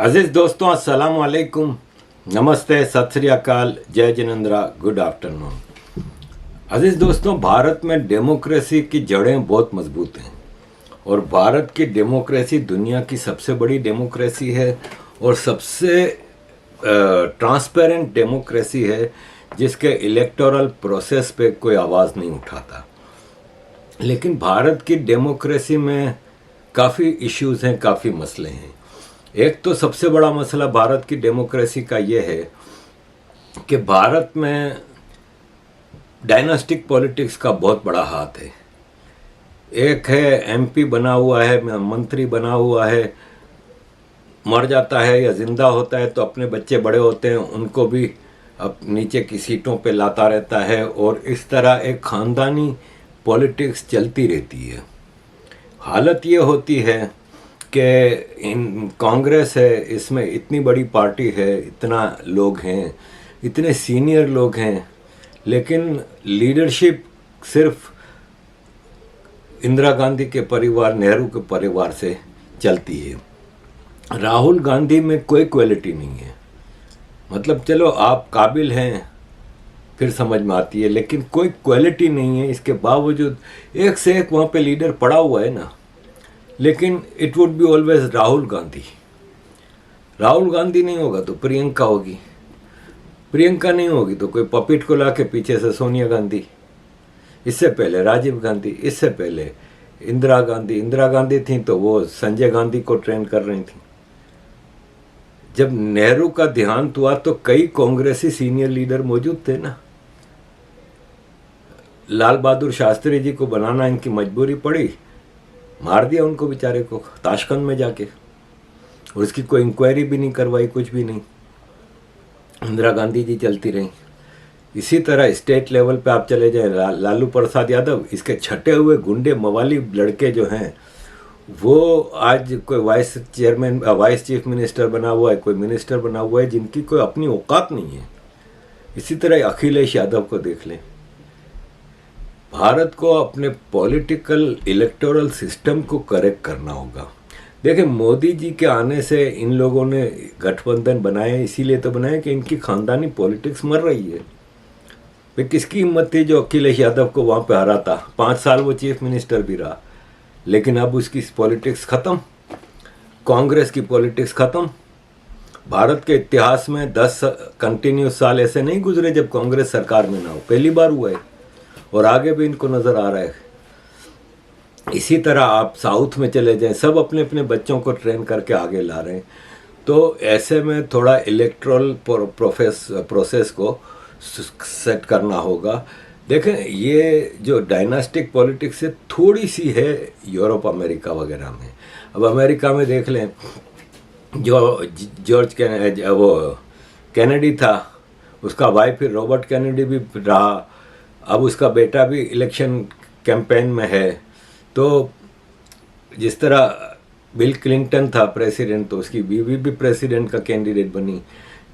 अजीज दोस्तों, अस्सलाम वालेकुम, नमस्ते, सत श्री अकाल, जय जिनेंद्रा, गुड आफ्टरनून। अजीज दोस्तों, भारत में डेमोक्रेसी की जड़ें बहुत मजबूत हैं और भारत की डेमोक्रेसी दुनिया की सबसे बड़ी डेमोक्रेसी है और सबसे ट्रांसपेरेंट डेमोक्रेसी है जिसके इलेक्टोरल प्रोसेस पे कोई आवाज़ नहीं उठाता। लेकिन भारत की डेमोक्रेसी में काफ़ी इश्यूज हैं, काफ़ी मसले हैं। एक तो सबसे बड़ा मसला भारत की डेमोक्रेसी का ये है कि भारत में डायनास्टिक पॉलिटिक्स का बहुत बड़ा हाथ है। एक है एमपी बना हुआ है, मंत्री बना हुआ है, मर जाता है या जिंदा होता है तो अपने बच्चे बड़े होते हैं, उनको भी अब नीचे की सीटों पे लाता रहता है और इस तरह एक ख़ानदानी पॉलिटिक्स चलती रहती है। हालत ये होती है कि इन कांग्रेस है, इसमें इतनी बड़ी पार्टी है, इतना लोग हैं, इतने सीनियर लोग हैं, लेकिन लीडरशिप सिर्फ इंदिरा गांधी के परिवार, नेहरू के परिवार से चलती है। राहुल गांधी में कोई क्वालिटी नहीं है। मतलब चलो आप काबिल हैं फिर समझ में आती है, लेकिन कोई क्वालिटी नहीं है। इसके बावजूद एक से एक वहाँ पे लीडर पड़ा हुआ है ना, लेकिन it would be always Rahul Gandhi. Rahul Gandhi नहीं होगा तो प्रियंका होगी, प्रियंका नहीं होगी तो कोई पपिट को ला के पीछे से सोनिया गांधी, इससे पहले राजीव गांधी, इससे पहले इंदिरा गांधी। इंदिरा गांधी थी तो वो संजय गांधी को ट्रेन कर रही थी। जब नेहरू का देहांत हुआ तो कई कांग्रेसी सीनियर लीडर मौजूद थे ना। लाल बहादुर शास्त्री जी को बनाना इनकी मजबूरी पड़ी, मार दिया उनको बेचारे को ताशकंद में जाके, और उसकी कोई इंक्वायरी भी नहीं करवाई, कुछ भी नहीं। इंदिरा गांधी जी चलती रहीं। इसी तरह स्टेट लेवल पे आप चले जाएं, लालू प्रसाद यादव, इसके छटे हुए गुंडे मवाली लड़के जो हैं वो आज कोई वाइस चीफ मिनिस्टर बना हुआ है, कोई मिनिस्टर बना हुआ है, जिनकी कोई अपनी औकात नहीं है। इसी तरह अखिलेश यादव को देख लें। भारत को अपने पॉलिटिकल इलेक्टोरल सिस्टम को करेक्ट करना होगा। देखिए, मोदी जी के आने से इन लोगों ने गठबंधन बनाए, इसीलिए तो बनाए कि इनकी खानदानी पॉलिटिक्स मर रही है। वे किसकी हिम्मत थी जो अखिलेश यादव को वहाँ पे हराता। 5 साल वो चीफ मिनिस्टर भी रहा, लेकिन अब उसकी पॉलिटिक्स ख़त्म, कांग्रेस की पॉलिटिक्स ख़त्म। भारत के इतिहास में 10 कंटिन्यूस साल ऐसे नहीं गुजरे जब कांग्रेस सरकार में ना हो, पहली बार हुआ है और आगे भी इनको नज़र आ रहा है। इसी तरह आप साउथ में चले जाएं, सब अपने अपने बच्चों को ट्रेन करके आगे ला रहे हैं। तो ऐसे में थोड़ा इलेक्ट्रल प्रोसेस को सेट करना होगा। देखें, ये जो डायनास्टिक पॉलिटिक्स है थोड़ी सी है यूरोप अमेरिका वगैरह में। अब अमेरिका में देख लें, जो जॉर्ज कैनेडी था, उसका भाई फिर रॉबर्ट कैनेडी भी रहा, अब उसका बेटा भी इलेक्शन कैंपेन में है। तो जिस तरह बिल क्लिंटन था प्रेसिडेंट, तो उसकी बीवी भी प्रेसिडेंट का कैंडिडेट बनी।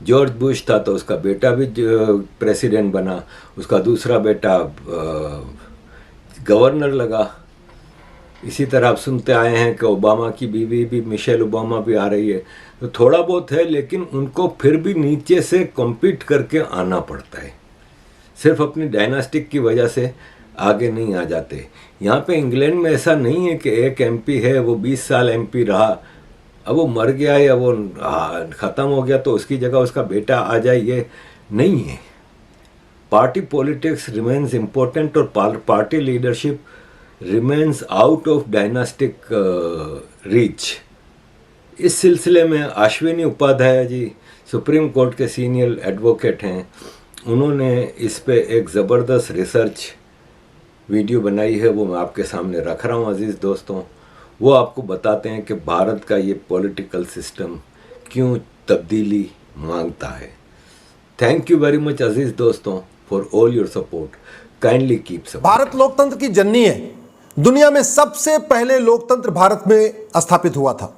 जॉर्ज बुश था तो उसका बेटा भी प्रेसिडेंट बना, उसका दूसरा बेटा गवर्नर लगा। इसी तरह आप सुनते आए हैं कि ओबामा की बीवी भी, मिशेल ओबामा भी आ रही है। तो थोड़ा बहुत है, लेकिन उनको फिर भी नीचे से कॉम्पीट करके आना पड़ता है। सिर्फ अपनी डायनास्टिक की वजह से आगे नहीं आ जाते। यहाँ पे इंग्लैंड में ऐसा नहीं है कि एक एमपी है, वो 20 साल एमपी रहा, अब वो मर गया या वो ख़त्म हो गया तो उसकी जगह उसका बेटा आ जाए, ये नहीं है। पार्टी पॉलिटिक्स रिमेन्स इम्पोर्टेंट और party leadership remains out of dynastic reach. इस सिलसिले में अश्विनी उपाध्याय जी सुप्रीम कोर्ट के सीनियर एडवोकेट हैं, उन्होंने इस पे एक ज़बरदस्त रिसर्च वीडियो बनाई है, वो मैं आपके सामने रख रहा हूँ अजीज़ दोस्तों। वो आपको बताते हैं कि भारत का ये पॉलिटिकल सिस्टम क्यों तब्दीली मांगता है। थैंक यू वेरी मच अजीज़ दोस्तों for all your support. Kindly keep support. Bharat लोकतंत्र की जननी है। दुनिया में सबसे पहले लोकतंत्र भारत में स्थापित हुआ था।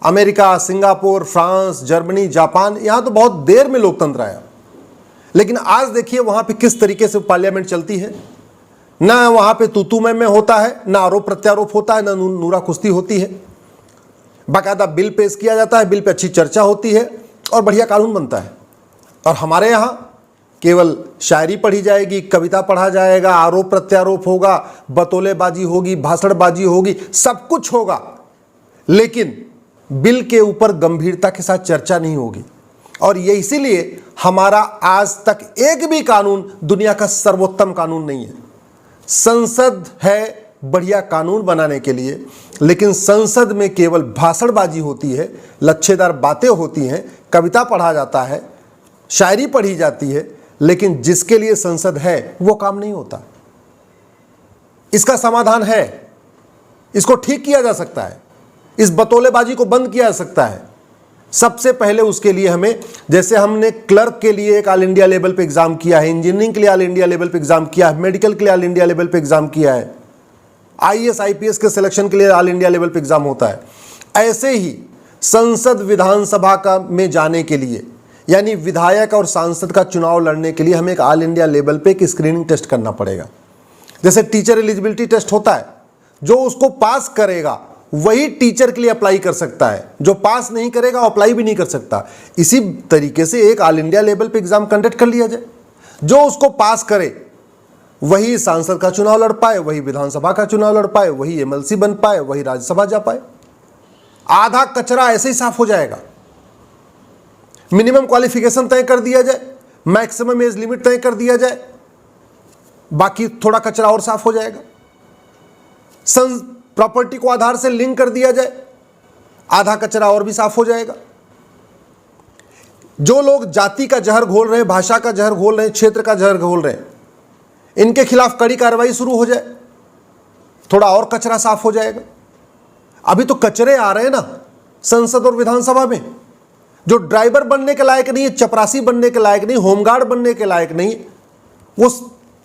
America, Singapore, France, Germany, Japan, यहां तो बहुत देर में लोकतंत्र आया। लेकिन आज देखिए वहां पे किस तरीके से पार्लियामेंट चलती है। ना वहां पे तूतू में होता है, ना आरोप प्रत्यारोप होता है, ना नूरा कुश्ती होती है। बाकायदा बिल पेश किया जाता है, बिल पे अच्छी चर्चा होती है और बढ़िया कानून बनता है। और हमारे यहाँ केवल शायरी पढ़ी जाएगी, कविता पढ़ा जाएगा, आरोप प्रत्यारोप होगा, बतौलेबाजी होगी, भाषणबाजी होगी, सब कुछ होगा, लेकिन बिल के ऊपर गंभीरता के साथ चर्चा नहीं होगी। और ये इसीलिए हमारा आज तक एक भी कानून दुनिया का सर्वोत्तम कानून नहीं है। संसद है बढ़िया कानून बनाने के लिए, लेकिन संसद में केवल भाषणबाजी होती है, लच्छेदार बातें होती हैं, कविता पढ़ा जाता है, शायरी पढ़ी जाती है, लेकिन जिसके लिए संसद है वो काम नहीं होता। इसका समाधान है, इसको ठीक किया जा सकता है, इस बतौलेबाजी को बंद किया जा सकता है। सबसे पहले उसके लिए हमें, जैसे हमने क्लर्क के लिए एक ऑल इंडिया लेवल पे एग्जाम किया है, इंजीनियरिंग के लिए ऑल इंडिया लेवल पे एग्जाम किया है, मेडिकल के लिए ऑल इंडिया लेवल पे एग्जाम किया है, आईएएस आईपीएस के सिलेक्शन के लिए ऑल इंडिया लेवल पे एग्जाम होता है, ऐसे ही संसद विधानसभा का में जाने के लिए, यानी विधायक और सांसद का चुनाव लड़ने के लिए हमें एक ऑल इंडिया लेवल पे एक स्क्रीनिंग टेस्ट करना पड़ेगा। जैसे टीचर एलिजिबिलिटी टेस्ट होता है, जो उसको पास करेगा वही टीचर के लिए अप्लाई कर सकता है, जो पास नहीं करेगा वो अप्लाई भी नहीं कर सकता। इसी तरीके से एक ऑल इंडिया लेवल पे एग्जाम कंडक्ट कर लिया जाए, जो उसको पास करे वही सांसद का चुनाव लड़ पाए, वही विधानसभा का चुनाव लड़ पाए, वही एमएलसी बन पाए, वही राज्यसभा जा पाए। आधा कचरा ऐसे ही साफ हो जाएगा। मिनिमम क्वालिफिकेशन तय कर दिया जाए, मैक्सिमम एज लिमिट तय कर दिया जाए, बाकी थोड़ा कचरा और साफ हो जाएगा। प्रॉपर्टी को आधार से लिंक कर दिया जाए, आधा कचरा और भी साफ हो जाएगा। जो लोग जाति का जहर घोल रहे हैं, भाषा का जहर घोल रहे हैं, क्षेत्र का जहर घोल रहे हैं, इनके खिलाफ कड़ी कार्रवाई शुरू हो जाए, थोड़ा और कचरा साफ हो जाएगा। अभी तो कचरे आ रहे हैं ना संसद और विधानसभा में, जो ड्राइवर बनने के लायक नहीं है, चपरासी बनने के लायक नहीं, होमगार्ड बनने के लायक नहीं, वो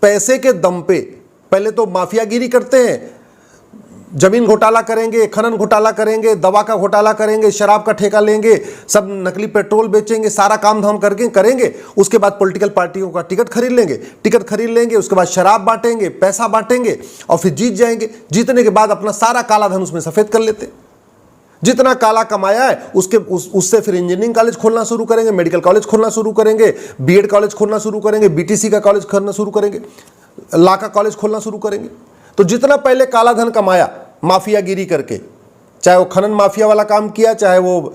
पैसे के दम पे पहले तो माफियागिरी करते हैं, जमीन घोटाला करेंगे, खनन घोटाला करेंगे, दवा का घोटाला करेंगे, शराब का ठेका लेंगे, सब नकली पेट्रोल बेचेंगे, सारा काम धाम करके करेंगे। उसके बाद पॉलिटिकल पार्टियों का टिकट खरीद लेंगे, उसके बाद शराब बांटेंगे, पैसा बांटेंगे और फिर जीत जाएंगे। जीतने के बाद अपना सारा काला धन उसमें सफेद कर लेते। जितना काला कमाया है उससे फिर इंजीनियरिंग कॉलेज खोलना शुरू करेंगे, मेडिकल कॉलेज खोलना शुरू करेंगे, बीएड कॉलेज खोलना शुरू करेंगे, बीटीसी का कॉलेज खोलना शुरू करेंगे, लॉ का कॉलेज खोलना शुरू करेंगे। तो जितना पहले काला धन कमाया माफियागिरी करके, चाहे वो खनन माफिया वाला काम किया, चाहे वो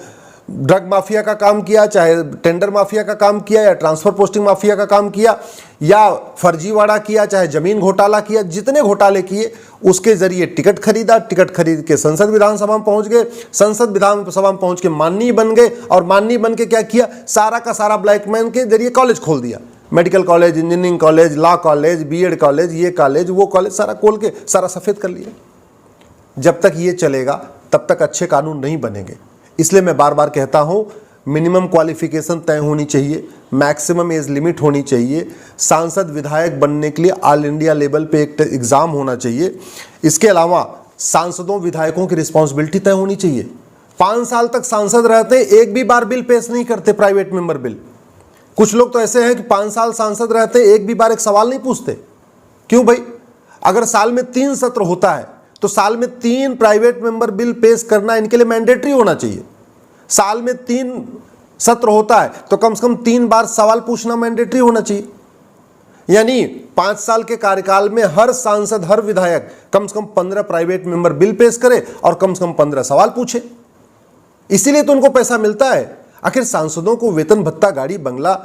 ड्रग माफिया का काम किया, चाहे टेंडर माफिया का काम किया, या ट्रांसफर पोस्टिंग माफिया का काम किया, या फर्जीवाड़ा किया, चाहे जमीन घोटाला किया, जितने घोटाले किए उसके जरिए टिकट खरीदा, टिकट खरीद के संसद विधानसभा में पहुंच गए, संसद विधानसभा में पहुंच के माननीय बन गए, और माननीय बन के क्या किया, सारा का सारा ब्लैकमैन के जरिए कॉलेज खोल दिया, medical college, engineering college, law college, BEd college, ये कॉलेज वो कॉलेज, सारा खोल के सारा सफेद कर लिया। जब तक ये चलेगा तब तक अच्छे कानून नहीं बनेंगे। इसलिए मैं बार बार कहता हूँ, मिनिमम क्वालिफिकेशन तय होनी चाहिए, मैक्सिमम एज लिमिट होनी चाहिए, सांसद विधायक बनने के लिए ऑल इंडिया लेवल पे एक एग्ज़ाम होना चाहिए। इसके अलावा सांसदों विधायकों की रिस्पॉन्सिबिलिटी तय होनी चाहिए। 5 साल तक सांसद रहते, एक भी बार बिल पेश नहीं करते, प्राइवेट मेंबर बिल। कुछ लोग तो ऐसे हैं कि 5 साल सांसद रहते, एक भी बार एक सवाल नहीं पूछते। क्यों भाई? अगर साल में 3 सत्र होता है तो साल में 3 प्राइवेट मेंबर बिल पेश करना इनके लिए मैंडेटरी होना चाहिए। साल में 3 सत्र होता है तो कम से कम 3 बार सवाल पूछना मैंडेटरी होना चाहिए। यानी 5 साल के कार्यकाल में हर सांसद, हर विधायक कम से कम 15 प्राइवेट मेंबर बिल पेश करे और कम से कम 15 सवाल पूछे। इसीलिए तो उनको पैसा मिलता है। आखिर सांसदों को वेतन भत्ता, गाड़ी बंगला,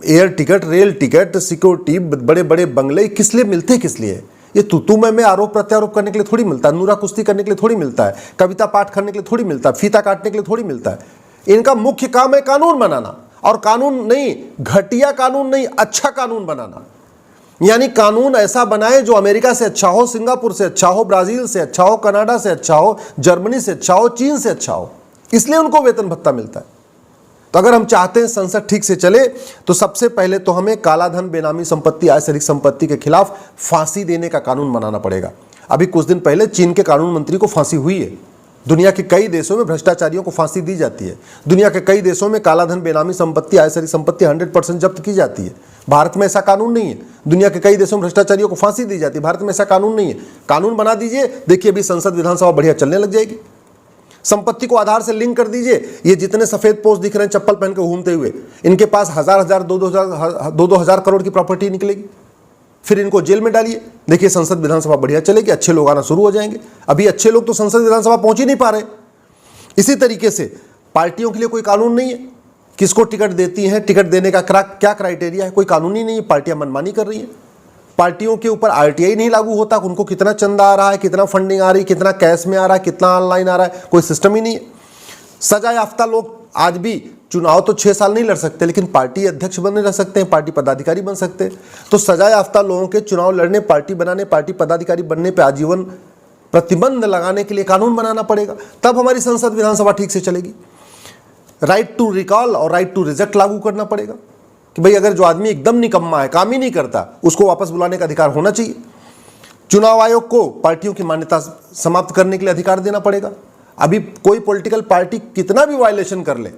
air ticket, rail ticket, security, बड़े बड़े बंगले किस लिए मिलते हैं? किस लिए? ये तू में आरोप प्रत्यारोप करने के लिए थोड़ी मिलता है, नूरा कुश्ती करने के लिए थोड़ी मिलता है, कविता पाठ करने के लिए थोड़ी मिलता है, फीता काटने के लिए थोड़ी मिलता है। इनका मुख्य काम है कानून बनाना, और कानून नहीं, घटिया कानून नहीं, अच्छा कानून बनाना। यानी कानून ऐसा बनाए जो अमेरिका से अच्छा हो, सिंगापुर से अच्छा हो, ब्राजील से अच्छा हो, कनाडा से अच्छा हो, जर्मनी से अच्छा हो, चीन से अच्छा हो। इसलिए उनको वेतन भत्ता मिलता है। तो अगर हम चाहते हैं संसद ठीक से चले तो सबसे पहले तो हमें कालाधन, बेनामी संपत्ति, आय से अधिक संपत्ति के खिलाफ फांसी देने का कानून बनाना पड़ेगा। अभी कुछ दिन पहले चीन के कानून मंत्री को फांसी हुई है। दुनिया के कई देशों में भ्रष्टाचारियों को फांसी दी जाती है। दुनिया के कई देशों में कालाधन, बेनामी संपत्ति, आय से अधिक संपत्ति 100% जब्त की जाती है। भारत में ऐसा कानून नहीं है। दुनिया के कई देशों में भ्रष्टाचारियों को फांसी दी जाती है, भारत में ऐसा कानून नहीं है। कानून बना दीजिए, देखिए अभी संसद विधानसभा बढ़िया चलने लग जाएगी। संपत्ति को आधार से लिंक कर दीजिए। ये जितने सफेद पोस्ट दिख रहे हैं चप्पल पहन के घूमते हुए, इनके पास हजार 2,000 करोड़ की प्रॉपर्टी निकलेगी। फिर इनको जेल में डालिए, देखिए संसद विधानसभा बढ़िया चलेगी, अच्छे लोग आना शुरू हो जाएंगे। अभी अच्छे लोग तो संसद विधानसभा पहुंच ही नहीं पा रहे। इसी तरीके से पार्टियों के लिए कोई कानून नहीं है, किसको टिकट देती हैं, टिकट देने का क्या क्राइटेरिया है, कोई कानून ही नहीं है। पार्टियां मनमानी कर रही हैं। पार्टियों के ऊपर आरटीआई नहीं लागू होता, उनको कितना चंदा आ रहा है, कितना फंडिंग आ रही है, कितना कैश में आ रहा है, कितना ऑनलाइन आ रहा है, कोई सिस्टम ही नहीं है। सजा याफ्ता लोग आज भी चुनाव तो 6 साल नहीं लड़ सकते, लेकिन पार्टी अध्यक्ष बने रह सकते हैं, पार्टी पदाधिकारी बन सकते हैं। तो सजा याफ्ता लोगों के चुनाव लड़ने, पार्टी बनाने, पार्टी पदाधिकारी बनने पर आजीवन प्रतिबंध लगाने के लिए कानून बनाना पड़ेगा, तब हमारी संसद विधानसभा ठीक से चलेगी। राइट टू रिकॉल और राइट टू रिजेक्ट लागू करना पड़ेगा कि भाई अगर जो आदमी एकदम निकम्मा है, काम ही नहीं करता, उसको वापस बुलाने का अधिकार होना चाहिए। चुनाव आयोग को पार्टियों की मान्यता समाप्त करने के लिए अधिकार देना पड़ेगा। अभी कोई पॉलिटिकल पार्टी कितना भी वायलेशन कर ले,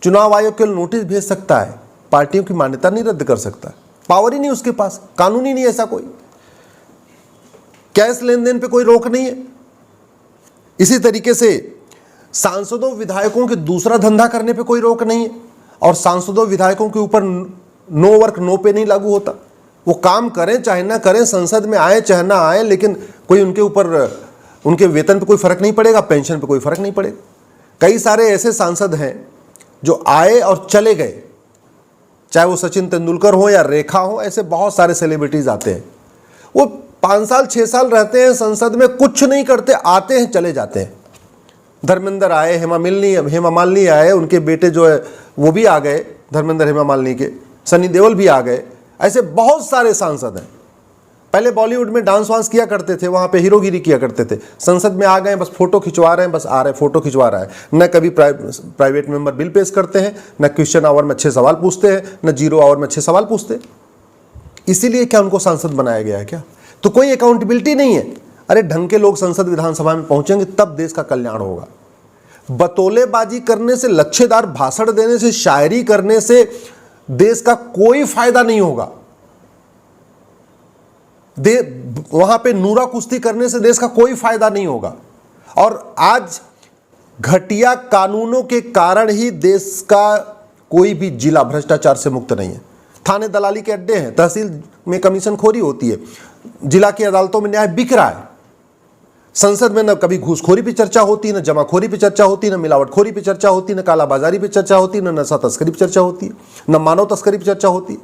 चुनाव आयोग के नोटिस भेज सकता है, पार्टियों की मान्यता नहीं रद्द कर सकता। पावर ही नहीं उसके पास, कानून ही नहीं ऐसा कोई। कैश लेन देन पे कोई रोक नहीं है। इसी तरीके से सांसदों विधायकों के दूसरा धंधा करने पे कोई रोक नहीं है, और सांसदों विधायकों के ऊपर नो वर्क नो पे नहीं लागू होता। वो काम करें चाहे ना करें, संसद में आए चाहे ना आए, लेकिन कोई उनके ऊपर, उनके वेतन पे कोई फर्क नहीं पड़ेगा, पेंशन पे कोई फर्क नहीं पड़ेगा। कई सारे ऐसे सांसद हैं जो आए और चले गए, चाहे वो सचिन तेंदुलकर हो या रेखा हो, ऐसे बहुत सारे सेलिब्रिटीज आते हैं। वो 5 साल 6 साल रहते हैं संसद में, कुछ नहीं करते, आते हैं चले जाते हैं। धर्मेंद्र आए, हेमा मालिनी आए, उनके बेटे जो है वो भी आ गए, धर्मेंद्र हेमा मालिनी के, सनी देओल भी आ गए। ऐसे बहुत सारे सांसद हैं। पहले बॉलीवुड में डांस वांस किया करते थे, वहां पे हीरोगिरी किया करते थे, संसद में आ गए, बस फोटो खिंचवा रहे हैं, बस आ रहे हैं, फोटो खिंचवा रहा है। न कभी प्राइवेट मेंबर बिल पेश करते हैं, न क्वेश्चन आवर में अच्छे सवाल पूछते हैं, न 0 आवर में अच्छे सवाल पूछते हैं। इसीलिए क्या उनको सांसद बनाया गया है क्या? तो कोई अकाउंटेबिलिटी नहीं है। अरे ढंग के लोग संसद विधानसभा में पहुंचेंगे तब देश का कल्याण होगा। बतौलेबाजी करने से, लच्छेदार भाषण देने से, शायरी करने से देश का कोई फायदा नहीं होगा। वहां पे नूरा कुश्ती करने से देश का कोई फायदा नहीं होगा। और आज घटिया कानूनों के कारण ही देश का कोई भी जिला भ्रष्टाचार से मुक्त नहीं है। थाने दलाली के अड्डे हैं, तहसील में कमीशन खोरी होती है, जिला की अदालतों में न्याय बिक रहा है। संसद में न कभी घूसखोरी पे चर्चा होती, न जमाखोरी पे चर्चा होती, न मिलावटखोरी पे चर्चा होती, न कालाबाजारी पे चर्चा होती, न नशा तस्करी पे चर्चा होती, न मानव तस्करी पे चर्चा होती।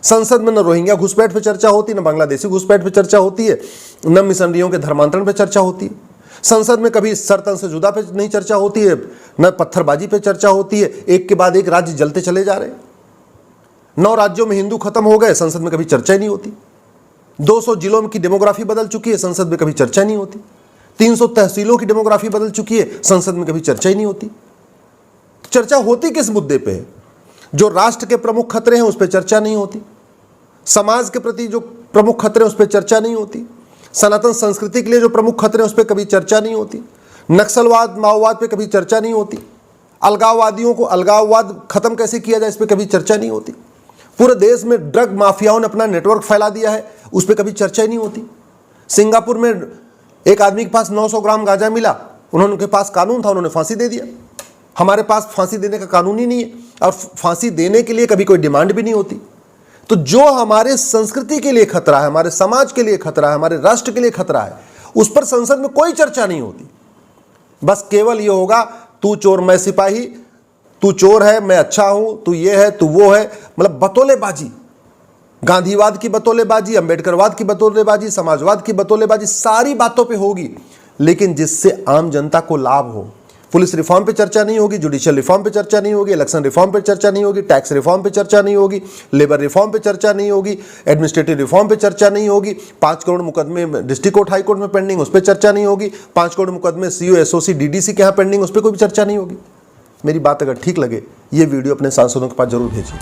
संसद में न रोहिंग्या घुसपैठ पे चर्चा होती, न बांग्लादेशी घुसपैठ पे चर्चा होती है, न मिशनरियों के धर्मांतरण पे चर्चा होती है। संसद में कभी सरतन से जुदा पे नहीं चर्चा होती है, न पत्थरबाजी पे चर्चा होती है। एक के बाद एक राज्य जलते चले जा रहे हैं। 9 राज्यों में हिंदू खत्म हो गए, संसद में कभी चर्चा ही नहीं होती। 200 जिलों की डेमोग्राफी बदल चुकी है, संसद में कभी चर्चा नहीं होती। 300 तहसीलों की डेमोग्राफी बदल चुकी है, संसद में कभी चर्चा ही नहीं होती। चर्चा होती किस मुद्दे पे है? जो राष्ट्र के प्रमुख खतरे हैं उस पर चर्चा नहीं होती, समाज के प्रति जो प्रमुख खतरे हैं उस पर चर्चा नहीं होती, सनातन संस्कृति के लिए जो प्रमुख खतरे हैं उस पर कभी चर्चा नहीं होती, नक्सलवाद माओवाद पे कभी चर्चा नहीं होती, अलगाववादियों को अलगाववाद खत्म कैसे किया जाए इस पर कभी चर्चा नहीं होती। पूरे देश में ड्रग माफियाओं ने अपना नेटवर्क फैला दिया है, उस पर कभी चर्चा ही नहीं होती। सिंगापुर में एक आदमी के पास 900 ग्राम गांजा मिला, उनके पास कानून था, उन्होंने फांसी दे दिया। हमारे पास फांसी देने का कानून ही नहीं है, और फांसी देने के लिए कभी कोई डिमांड भी नहीं होती। तो जो हमारे संस्कृति के लिए खतरा है, हमारे समाज के लिए खतरा है, हमारे राष्ट्र के लिए खतरा है, उस पर संसद में कोई चर्चा नहीं होती। बस केवल ये होगा, तू चोर मैं सिपाही, तू चोर है मैं अच्छा हूं, तू ये है तू वो है, मतलब बतौलेबाजी, गांधीवाद की बतौलेबाजी, अंबेडकरवाद की बतौलेबाजी, समाजवाद की बतौलेबाजी, सारी बातों पे होगी, लेकिन जिससे आम जनता को लाभ हो। पुलिस रिफॉर्म पे चर्चा नहीं होगी, जुडिशियल रिफॉर्म पे चर्चा नहीं होगी, इलेक्शन रिफॉर्म पे चर्चा नहीं होगी, टैक्स रिफॉर्म पे चर्चा नहीं होगी, लेबर रिफॉर्म पे चर्चा नहीं होगी, एडमिनिस्ट्रेटिव रिफॉर्म पे चर्चा नहीं होगी, 5 करोड़ मुकदमे डिस्ट्रिक्ट कोर्ट हाई कोर्ट में पेंडिंग, उस पर चर्चा नहीं होगी, 5 करोड़ मुकदमे सीओ एसओसी डीडीसी के यहाँ पेंडिंग, उस पर कोई भी चर्चा नहीं होगी। मेरी बात अगर ठीक लगे, ये वीडियो अपने सांसदों के पास जरूर भेजिए।